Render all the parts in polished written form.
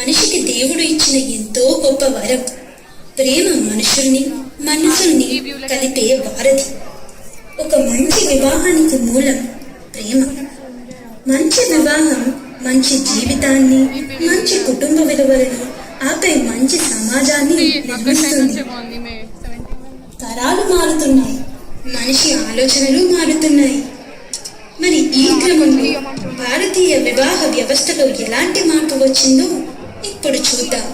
మనిషికి దేవుడు ఇచ్చిన ఎంతో గొప్ప వరం. ప్రేమ మనుషుల్ని మనసుల్ని కలిపే వారధి. ఒక మంచి వివాహానికి మూలం ప్రేమ. మంచి వివాహం మంచి జీవితాన్ని, మంచి కుటుంబ విలువలను, ఆపై మంచి సమాజాన్ని నిర్మిస్తుంది. తరాలు మారుతున్నాయి, మనిషి ఆలోచనలు మారుతున్నాయి. మరి ఈ క్రమంలో భారతీయ వివాహ వ్యవస్థలో ఎలాంటి మార్పు వచ్చిందో ఇప్పుడు చూద్దాం.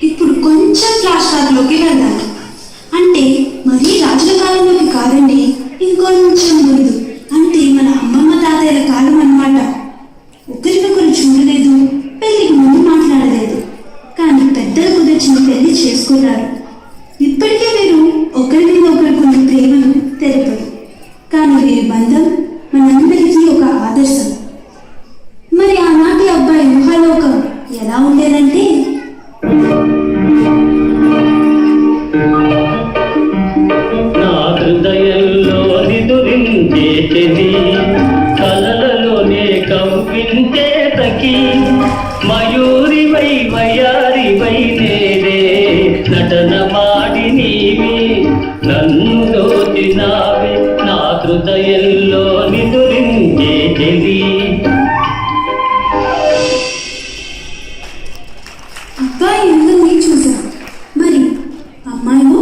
ఇప్పుడు కొంచెం ఫ్లాష్ బ్యాక్ లోకి వెళ్దాం. అంటే మరీ రాజుల కాలంలోకి కాదండి, ఇంకొంచెం ముందు, అంటే మన అమ్మమ్మ తాతయ్యల కాలం అన్నమాట. ఒకరినొకరు చూడలేదు, పెళ్లికి ముందు మాట్లాడలేదు, కానీ పెద్దలు కుదిర్చిన పెళ్లి చేసుకున్నారు. ఇప్పటికే వీరు ఒకరి మీద ఒకరికున్న ప్రేమను తెలపరు, కానీ వీరి బంధం మనందరికీ ఒక ఆదర్శం. మరి ఆనాటి అబ్బాయి ఊహాలోకం ఎలా ఉండేదంటే, నా హృదయంలో నిదురించే చెలి, కలలలోనే కంపించే సఖి, మయూరివై వయారివై నేడే, నటన మాడి నీవే నన్ను దోచినావే, నా హృదయంలో నిదురించే చెలి. అబ్బాయి అందరినీ చూశాం, మరి అమ్మాయిలో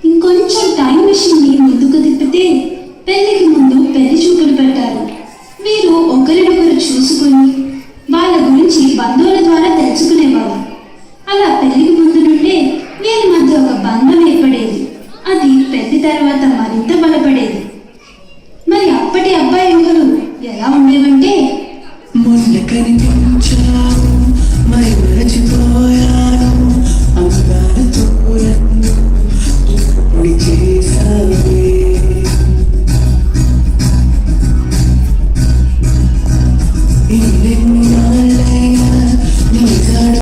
ఇంకొంచెం టైం మెషిన్ని ముందుకు తిప్పితే పెళ్లికి ముందు పెళ్లి చూపులు పెట్టారు. వీరు ఒకరినొకరు చూసుకొని వాళ్ళ గురించి బంధువుల ద్వారా తెలుసుకునేవారు. అలా పెళ్లికి ముందు నుండే వీరి మధ్య ఒక బంధం ఏర్పడేది. అది పెళ్లి తర్వాత మరింత బలపడేది. మరి అప్పటి అబ్బాయి ఊహలు ఎలా ఉండేవంటే, మొన్న కనిపించావు మరి మరచిపోయాను, అందాల దూరం